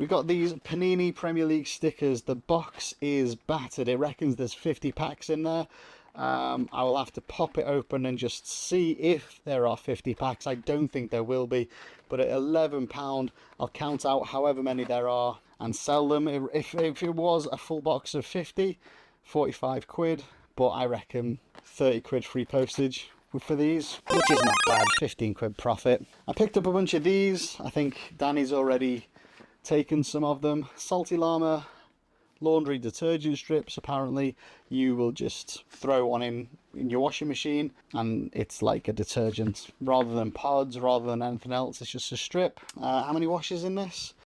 We've got these Panini Premier League stickers. The box is battered. It reckons there's 50 packs in there. I will have to pop it open and just see if there are 50 packs. I don't think there will be, but at £11 I'll count out however many there are and sell them. If it was a full box of 50, 45 quid, but I reckon 30 quid free postage for these, which is not bad. 15 quid profit. I picked up a bunch of these. I think Danny's already taken some of them. Salty Llama laundry detergent strips. Apparently you will just throw one in your washing machine and it's like a detergent rather than pods, rather than anything else. It's just a strip. How many washes in this?